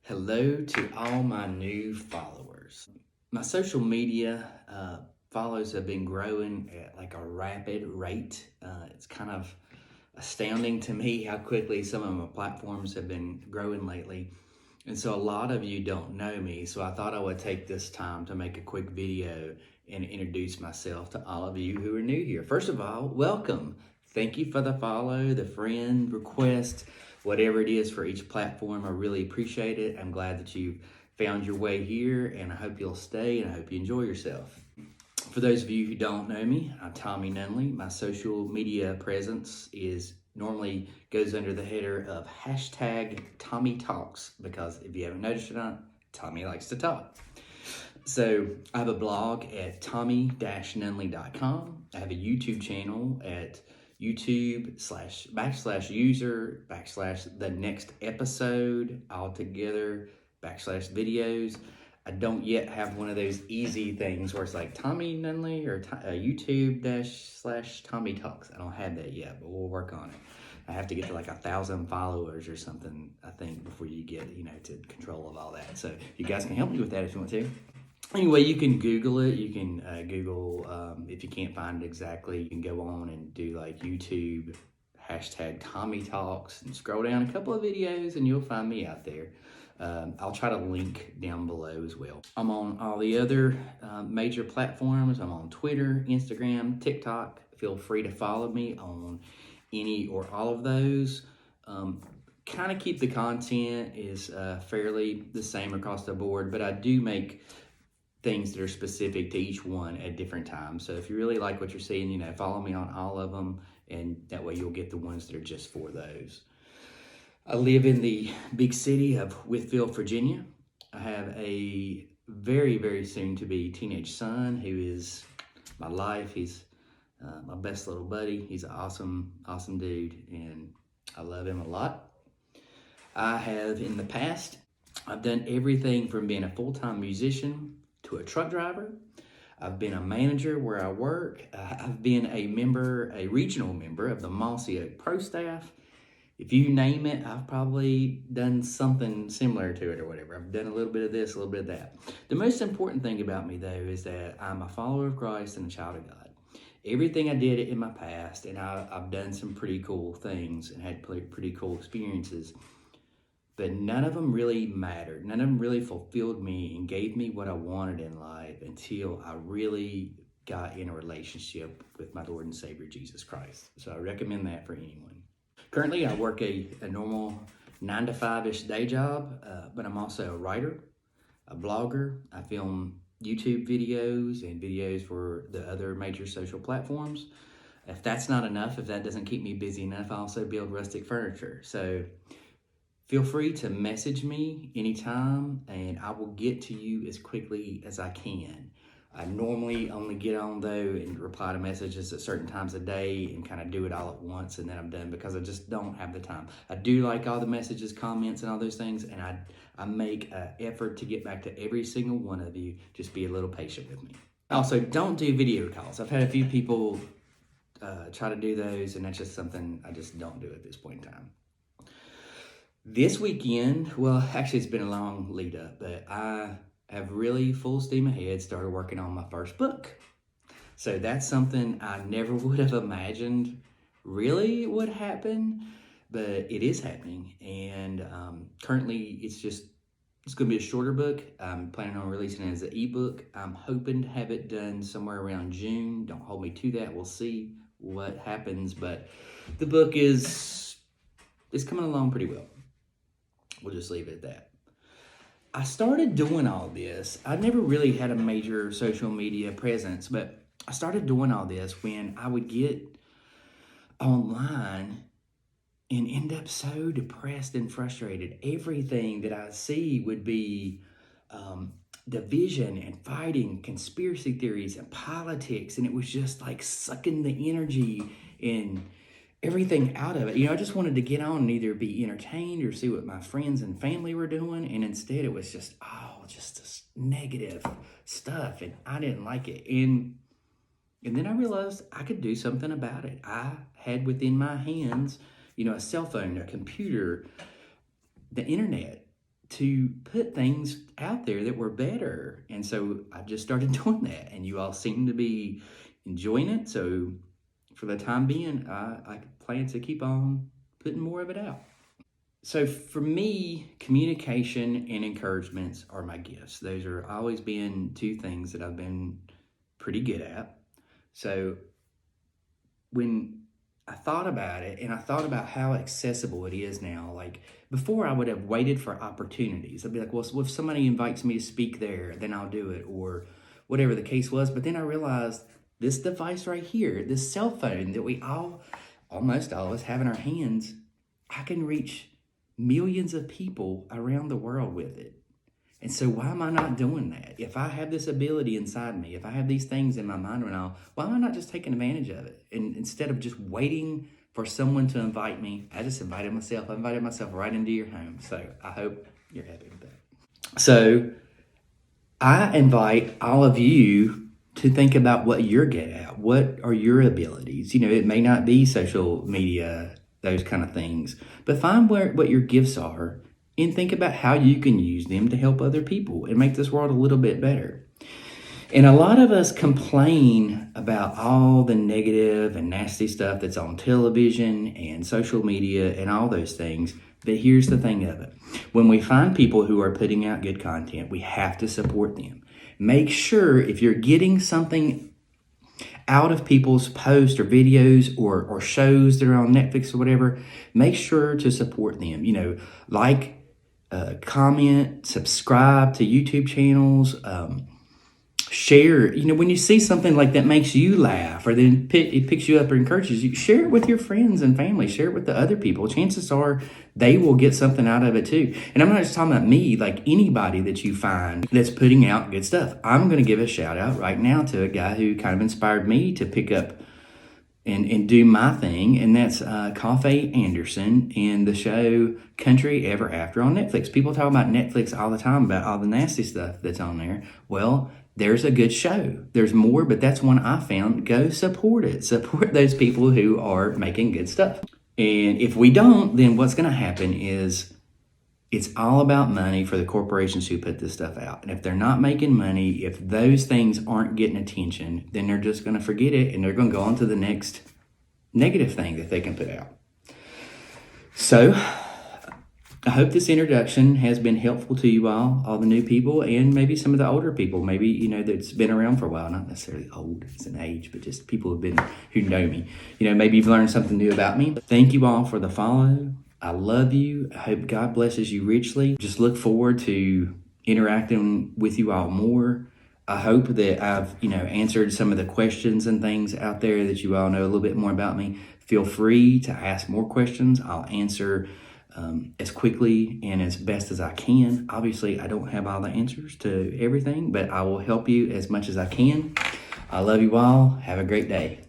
Hello to all my new followers. My social media follows have been growing at like a rapid rate. It's kind of astounding to me how quickly some of my platforms have been growing lately. And so a lot of you don't know me, so I thought I would take this time to make a quick video and introduce myself to all of you who are new here. First of all, welcome. Thank you for the follow, the friend request, whatever it is for each platform. I really appreciate it. I'm glad that you've found your way here, and I hope you'll stay, and I hope you enjoy yourself. For those of you who don't know me, I'm Tommy Nunley. My social media presence normally goes under the header of hashtag Tommy Talks, because if you haven't noticed or not, Tommy likes to talk. So I have a blog at tommy-nunley.com. I have a YouTube channel at YouTube/user/the next episode altogether /videos. I don't yet have one of those easy things where it's like Tommy Nunley or YouTube/Tommy Talks. I don't have that yet, but we'll work on it. I have to get to like 1,000 followers or something, I think, before you get, to control of all that. So you guys can help me with that if you want to. Anyway, you can Google it. You can Google, if you can't find it exactly, you can go on and do like YouTube hashtag Tommy Talks and scroll down a couple of videos and you'll find me out there. I'll try to link down below as well. I'm on all the other major platforms. I'm on Twitter, Instagram, TikTok. Feel free to follow me on any or all of those. Kind of keep the content is fairly the same across the board, but I do make things that are specific to each one at different times. So if you really like what you're seeing, follow me on all of them, and that way you'll get the ones that are just for those. I live in the big city of Wytheville, Virginia. I have a very, very soon to be teenage son who is my life. He's my best little buddy. He's an awesome, awesome dude, and I love him a lot. I have in the past, I've done everything from being a full-time musician to a truck driver. I've been a manager where I work. I've been a regional member of the Mossy Oak Pro staff. If you name it, I've probably done something similar to it or whatever. I've done a little bit of this, a little bit of that. The most important thing about me, though, is that I'm a follower of Christ and a child of God. Everything I did in my past, and I've done some pretty cool things and had pretty cool experiences, but none of them really mattered. None of them really fulfilled me and gave me what I wanted in life until I really got in a relationship with my Lord and Savior, Jesus Christ. So I recommend that for anyone. Currently, I work a normal 9-to-5-ish day job, but I'm also a writer, a blogger. I film YouTube videos and videos for the other major social platforms. If that's not enough, if that doesn't keep me busy enough, I also build rustic furniture. So feel free to message me anytime, and I will get to you as quickly as I can. I normally only get on, though, and reply to messages at certain times of day and kind of do it all at once, and then I'm done because I just don't have the time. I do like all the messages, comments, and all those things, and I make an effort to get back to every single one of you. Just be a little patient with me. Also, don't do video calls. I've had a few people try to do those, and that's just something I just don't do at this point in time. This weekend, well, actually, it's been a long lead up, but I have really full steam ahead started working on my first book. So that's something I never would have imagined really would happen, but it is happening. And currently, it's going to be a shorter book. I'm planning on releasing it as an ebook. I'm hoping to have it done somewhere around June. Don't hold me to that. We'll see what happens, but the book it's coming along pretty well. We'll just leave it at that. I started doing all this. I never really had a major social media presence, but I started doing all this when I would get online and end up so depressed and frustrated. Everything that I see would be division and fighting, conspiracy theories and politics, and it was just like sucking the energy and everything out of it. I just wanted to get on and either be entertained or see what my friends and family were doing, and instead it was just this negative stuff, and I didn't like it. And then I realized I could do something about it. I had within my hands, a cell phone, a computer, the internet, to put things out there that were better. And so I just started doing that, and you all seem to be enjoying it. So for the time being, I plan to keep on putting more of it out. So for me, communication and encouragements are my gifts. Those are always been two things that I've been pretty good at. So when I thought about it, and I thought about how accessible it is now, like before I would have waited for opportunities. I'd be like, well, if somebody invites me to speak there, then I'll do it, or whatever the case was. But then I realized this device right here, this cell phone that we almost all of us have in our hands, I can reach millions of people around the world with it. And so why am I not doing that? If I have this ability inside me, if I have these things in my mind right now, why am I not just taking advantage of it? And instead of just waiting for someone to invite me, I just invited myself. I invited myself right into your home. So I hope you're happy with that. So I invite all of you to think about what you're good at. What are your abilities? You know, it may not be social media, those kind of things, but find what your gifts are and think about how you can use them to help other people and make this world a little bit better. And a lot of us complain about all the negative and nasty stuff that's on television and social media and all those things. But here's the thing of it. When we find people who are putting out good content, we have to support them. Make sure if you're getting something out of people's posts or videos or shows that are on Netflix or whatever, make sure to support them. You know, like, comment, subscribe to YouTube channels, share. You know, when you see something like that makes you laugh, or then it picks you up or encourages you, share it with your friends and family, share it with the other people. Chances are they will get something out of it too. And I'm not just talking about me, like anybody that you find that's putting out good stuff. I'm going to give a shout out right now to a guy who kind of inspired me to pick up and do my thing, and that's Coffee Anderson and the show Country Ever After on Netflix. People talk about Netflix all the time, about all the nasty stuff that's on there. Well, there's a good show. There's more, but that's one I found. Go support it. Support those people who are making good stuff. And if we don't, then what's going to happen is it's all about money for the corporations who put this stuff out. And if they're not making money, if those things aren't getting attention, then they're just going to forget it and they're going to go on to the next negative thing that they can put out. So I hope this introduction has been helpful to you all the new people, and maybe some of the older people, maybe, you know, that's been around for a while, not necessarily old as an age, but just people who know me. You know, maybe you've learned something new about me. Thank you all for the follow. I love you. I hope God blesses you richly. Just look forward to interacting with you all more. I hope that I've, you know, answered some of the questions and things out there that you all know a little bit more about me. Feel free to ask more questions. I'll answer as quickly and as best as I can. Obviously, I don't have all the answers to everything, but I will help you as much as I can. I love you all. Have a great day.